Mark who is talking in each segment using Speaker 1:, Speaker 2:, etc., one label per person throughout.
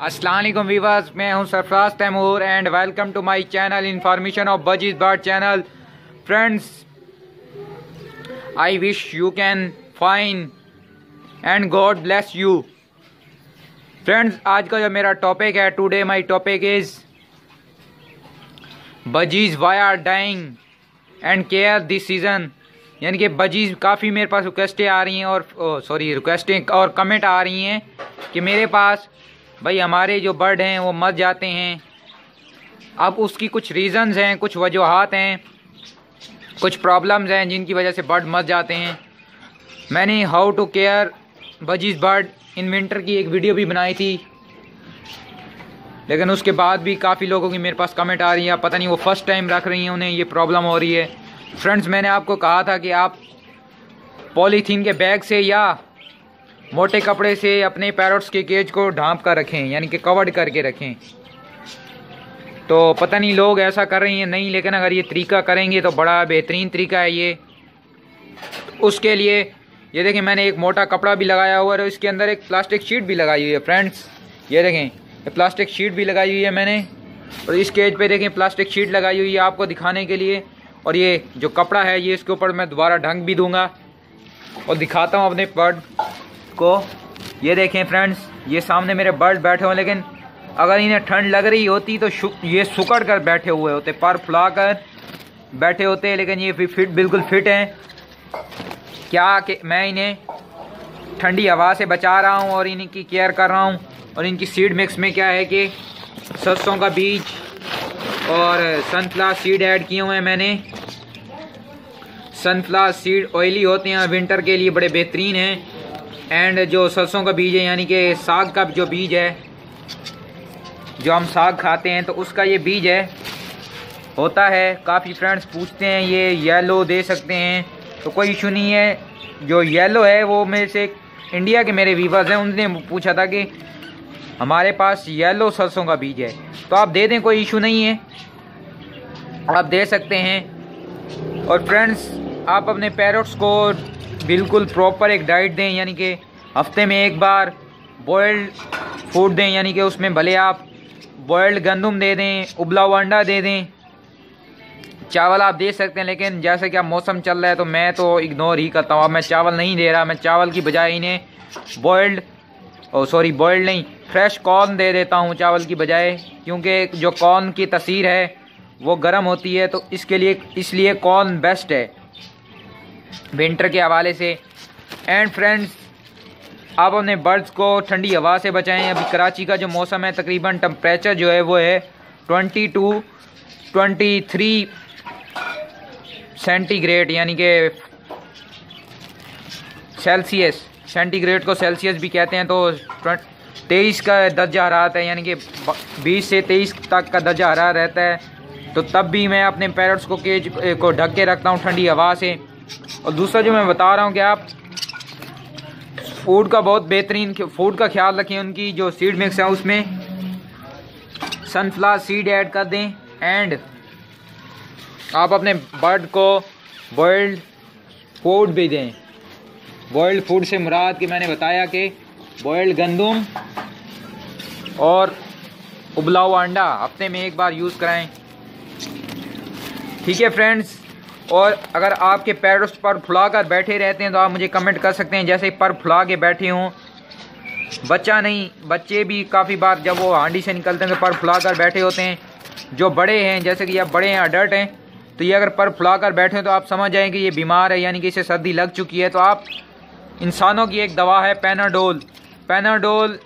Speaker 1: अस्सलाम वालेकुम वीवर्स, मैं हूं Sarfaraz Taimur and welcome to my channel information of budgies bird channel. Friends, I wish you can fine and God bless you. Friends, आज का जो मेरा टॉपिक है, today my topic is budgies why are dying and care this season. यानी कि budgies काफ़ी मेरे पास रिक्वेस्टें आ रही हैं और कमेंट आ रही हैं कि मेरे पास भाई हमारे जो बर्ड हैं वो मर जाते हैं। अब उसकी कुछ रीज़न्स हैं, कुछ वजूहात हैं, कुछ प्रॉब्लम्स हैं जिनकी वजह से बर्ड मर जाते हैं। मैंने how to care budgies bird in winter की एक वीडियो भी बनाई थी, लेकिन उसके बाद भी काफ़ी लोगों की मेरे पास कमेंट आ रही है। पता नहीं वो फर्स्ट टाइम रख रही हैं, उन्हें ये प्रॉब्लम हो रही है। फ्रेंड्स, मैंने आपको कहा था कि आप पॉलीथीन के बैग से या मोटे कपड़े से अपने पैरट्स के केज को ढांप कर रखें, यानी कि कवर्ड करके रखें। तो पता नहीं लोग ऐसा कर रहे हैं नहीं, लेकिन अगर ये तरीका करेंगे तो बड़ा बेहतरीन तरीका है ये। उसके लिए ये देखें, मैंने एक मोटा कपड़ा भी लगाया हुआ है और इसके अंदर एक प्लास्टिक शीट भी लगाई हुई है। फ्रेंड्स, ये देखें, ये प्लास्टिक शीट भी लगाई हुई है मैंने, और इस केज पे देखें प्लास्टिक शीट लगाई हुई है आपको दिखाने के लिए। और ये जो कपड़ा है ये इसके ऊपर मैं दोबारा ढंक भी दूंगा और दिखाता हूँ अपने बर्ड को। ये देखें फ्रेंड्स, ये सामने मेरे बर्ड बैठे हुए, लेकिन अगर इन्हें ठंड लग रही होती तो ये सुकड़ कर बैठे हुए होते, पर फुला कर बैठे होते, लेकिन ये बिल्कुल फिट हैं। क्या कि मैं इन्हें ठंडी हवा से बचा रहा हूँ और इनकी केयर कर रहा हूँ। और इनकी सीड मिक्स में क्या है कि सरसों का बीज और सनफ्लावर सीड ऐड किए हुए हैं मैंने। सनफ्लावर सीड ऑयली होते हैं, विंटर के लिए बड़े बेहतरीन हैं। एंड जो सरसों का बीज है, यानी कि साग का जो बीज है, जो हम साग खाते हैं, तो उसका ये बीज है, होता है। काफ़ी फ्रेंड्स पूछते हैं ये येलो दे सकते हैं, तो कोई इशू नहीं है। जो येलो है वो मेरे से इंडिया के मेरे वीवर्स हैं, उनने पूछा था कि हमारे पास येलो सरसों का बीज है, तो आप दे दें, कोई इशू नहीं है, आप दे सकते हैं। और फ्रेंड्स, आप अपने पैरट्स को बिल्कुल प्रॉपर एक डाइट दें, यानी कि हफ्ते में एक बार बॉयल्ड फूड दें, यानी कि उसमें भले आप बॉयल्ड गंदम दे दें, उबला हुआ अंडा दे दें, चावल आप दे सकते हैं। लेकिन जैसे कि अब मौसम चल रहा है तो मैं तो इग्नोर ही करता हूँ। अब मैं चावल नहीं दे रहा, मैं चावल की बजाय इन्हें बॉयल्ड नहीं, फ्रेश कॉर्न दे देता हूँ चावल की बजाय, क्योंकि जो कॉर्न की तासीर है वो गर्म होती है, तो इसलिए कॉर्न बेस्ट है विंटर के हवाले से। एंड फ्रेंड्स, आप अपने बर्ड्स को ठंडी हवा से बचाएं। अभी कराची का जो मौसम है, तकरीबन टेम्परेचर जो है वो है 22-23 सेंटीग्रेड, यानी कि सेल्सियस। सेंटीग्रेड को सेल्सियस भी कहते हैं। तो 23 का दर्जा हरारत है, यानी कि 20 से 23 तक का दर्जा हरारत रहता है। तो तब भी मैं अपने पैरट्स को केज को ढक के रखता हूँ ठंडी हवा से। और दूसरा जो मैं बता रहा हूँ कि आप फूड का बहुत बेहतरीन फूड का ख्याल रखें। उनकी जो सीड मिक्स है उसमें सनफ्लावर सीड ऐड कर दें। एंड आप अपने बर्ड को बॉयल्ड फूड भी दें। बॉयल्ड फूड से मुराद कि मैंने बताया कि बॉयल्ड गंदम और उबला हुआ अंडा हफ्ते में एक बार यूज़ कराएं, ठीक है फ्रेंड्स। और अगर आपके पैरट्स पर फुला कर बैठे रहते हैं तो आप मुझे कमेंट कर सकते हैं, जैसे पर फुला के बैठे हों, बच्चा नहीं, बच्चे भी काफ़ी बार जब वो हांडी से निकलते हैं तो पर फुला कर बैठे होते हैं। जो बड़े हैं, जैसे कि अब बड़े हैं, अडल्ट हैं, तो ये अगर पर फुला कर बैठे हैं तो आप समझ जाएँ कि ये बीमार है, यानी कि इसे सर्दी लग चुकी है। तो आप इंसानों की एक दवा है पैनाडोल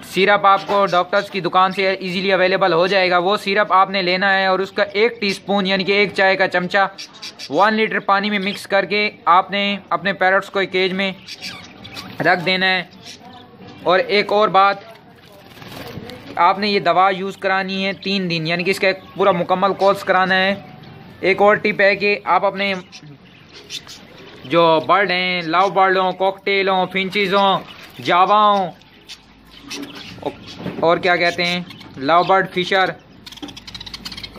Speaker 1: सिरप, आपको डॉक्टर्स की दुकान से इजीली अवेलेबल हो जाएगा। वो सिरप आपने लेना है और उसका 1 टीस्पून, यानी कि 1 चाय का चमचा 1 लीटर पानी में मिक्स करके आपने अपने पैरट्स को एक केज में रख देना है। और एक और बात, आपने ये दवा यूज़ करानी है 3 दिन, यानी कि इसका एक पूरा मुकम्मल कोर्स कराना है। एक और टिप है कि आप अपने जो बर्ड हैं, लव बर्ड हों, कॉकटेल हों, फिंचीज़ हों, जावा हों, और क्या कहते हैं, लव बर्ड, फिशर,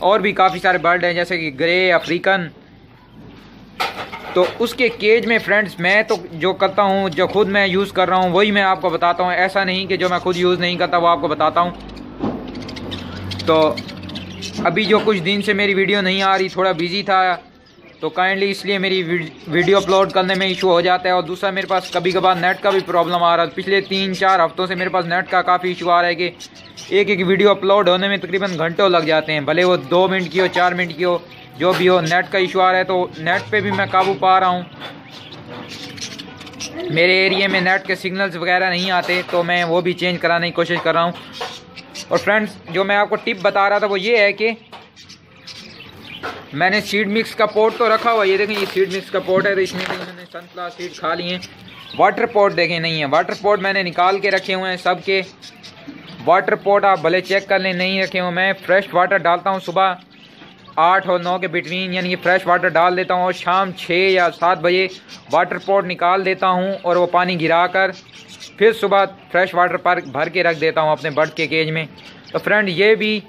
Speaker 1: और भी काफ़ी सारे बर्ड हैं जैसे कि ग्रे, अफ्रीकन, तो उसके केज में फ्रेंड्स मैं तो जो करता हूँ, जो खुद मैं यूज़ कर रहा हूँ वही मैं आपको बताता हूँ। ऐसा नहीं कि जो मैं खुद यूज़ नहीं करता वो आपको बताता हूँ। तो अभी जो कुछ दिन से मेरी वीडियो नहीं आ रही, थोड़ा बिजी था, तो काइंडली इसलिए मेरी वीडियो अपलोड करने में इशू हो जाता है। और दूसरा मेरे पास कभी कभार नेट का भी प्रॉब्लम आ रहा है। पिछले 3-4 हफ्तों से मेरे पास नेट का काफ़ी इशू आ रहा है कि एक एक वीडियो अपलोड होने में तकरीबन घंटों लग जाते हैं, भले वो 2 मिनट की हो, 4 मिनट की हो, जो भी हो। नेट का इशू आ रहा है, तो नेट पे भी मैं काबू पा रहा हूँ। मेरे एरिया में नेट के सिग्नल्स वगैरह नहीं आते, तो मैं वो भी चेंज कराने की कोशिश कर रहा हूँ। और फ्रेंड्स जो मैं आपको टिप बता रहा था वो ये है कि मैंने सीड मिक्स का पोर्ट तो रखा हुआ, ये देखें ये सीड मिक्स का पोर्ट है, तो इसमें मैंने सनफ्लावर सीड खा लिए हैं। वाटर पोर्ट देखें नहीं है, वाटर पोर्ट मैंने निकाल के रखे हुए हैं सबके। वाटर पोर्ट आप भले चेक कर लें, नहीं रखे हुए। मैं फ्रेश वाटर डालता हूँ सुबह 8 और 9 के बिटवीन, यानी कि फ्रेश वाटर डाल देता हूँ और शाम 6 या 7 बजे वाटर पोर्ट निकाल देता हूँ और वो पानी गिरा कर फिर सुबह फ्रेश वाटर पर भर के रख देता हूँ अपने बर्ड के केज में। तो फ्रेंड ये भी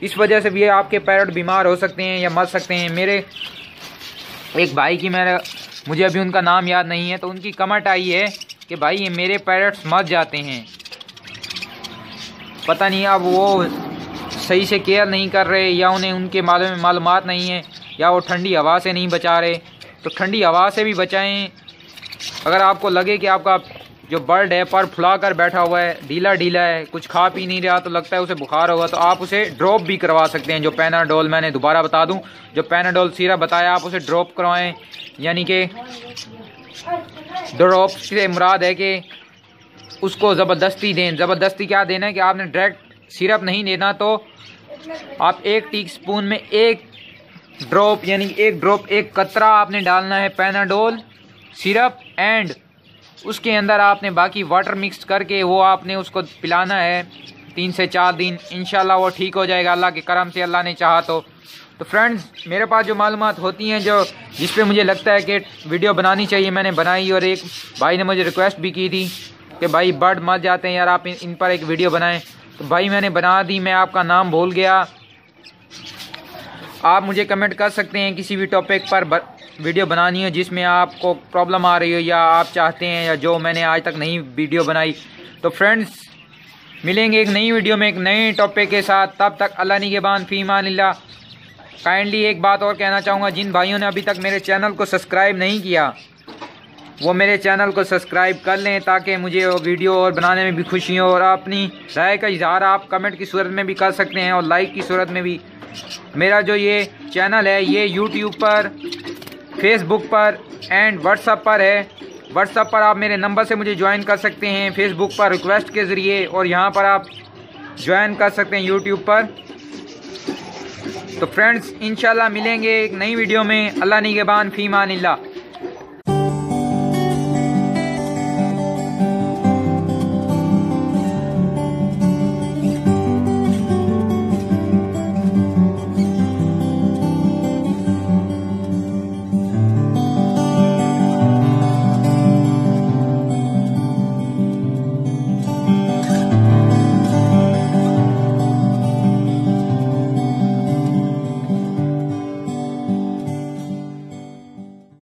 Speaker 1: इस वजह से भी आपके पैरट बीमार हो सकते हैं या मर सकते हैं। मेरे एक भाई की मुझे अभी उनका नाम याद नहीं है, तो उनकी कमेंट आई है कि भाई ये मेरे पैरट्स मर जाते हैं, पता नहीं अब वो सही से केयर नहीं कर रहे या उन्हें उनके मालूमात नहीं है या वो ठंडी हवा से नहीं बचा रहे। तो ठंडी हवा से भी बचाएं। अगर आपको लगे कि आपका जो बर्ड है पर फुला कर बैठा हुआ है, ढीला ढीला है, कुछ खा पी नहीं रहा, तो लगता है उसे बुखार होगा, तो आप उसे ड्रॉप भी करवा सकते हैं। जो पैनाडोल, मैंने दोबारा बता दूं, जो पैनाडोल सिरप बताया आप उसे ड्रॉप करवाएं। यानी कि ड्रॉप से मुराद है कि उसको ज़बरदस्ती दें। ज़बरदस्ती क्या देना है कि आपने डायरेक्ट सिरप नहीं देना, तो आप 1 टीस्पून में 1 ड्रॉप, यानी 1 ड्रॉप 1 कतरा आपने डालना है पैनाडोल सिरप, एंड उसके अंदर आपने बाकी वाटर मिक्स करके वो आपने उसको पिलाना है 3 से 4 दिन। इंशाल्लाह वो ठीक हो जाएगा अल्लाह के करम से, अल्लाह ने चाहा तो। फ्रेंड्स मेरे पास जो मालूमात होती हैं जो जिस पे मुझे लगता है कि वीडियो बनानी चाहिए, मैंने बनाई। और एक भाई ने मुझे रिक्वेस्ट भी की थी कि भाई बर्ड मर जाते हैं यार, आप इन पर एक वीडियो बनाएं, तो भाई मैंने बना दी। मैं आपका नाम भूल गया। आप मुझे कमेंट कर सकते हैं किसी भी टॉपिक पर वीडियो बनानी हो जिसमें आपको प्रॉब्लम आ रही हो या आप चाहते हैं, या जो मैंने आज तक नई वीडियो बनाई। तो फ्रेंड्स मिलेंगे एक नई वीडियो में एक नए टॉपिक के साथ। तब तक अल्लाह निगहबान, फी अमानिल्लाह। काइंडली एक बात और कहना चाहूँगा, जिन भाइयों ने अभी तक मेरे चैनल को सब्सक्राइब नहीं किया वो मेरे चैनल को सब्सक्राइब कर लें, ताकि मुझे वो वीडियो और बनाने में भी खुशी हो। और अपनी राय का इजहार आप कमेंट की सूरत में भी कर सकते हैं और लाइक की सूरत में भी। मेरा जो ये चैनल है ये यूट्यूब पर, फेसबुक पर एंड व्हाट्सएप पर है। व्हाट्सएप पर आप मेरे नंबर से मुझे ज्वाइन कर सकते हैं, फेसबुक पर रिक्वेस्ट के ज़रिए, और यहाँ पर आप ज्वाइन कर सकते हैं यूट्यूब पर। तो फ्रेंड्स इंशाल्लाह मिलेंगे एक नई वीडियो में। अल्लाह निगहबान, फी अमानिल्लाह।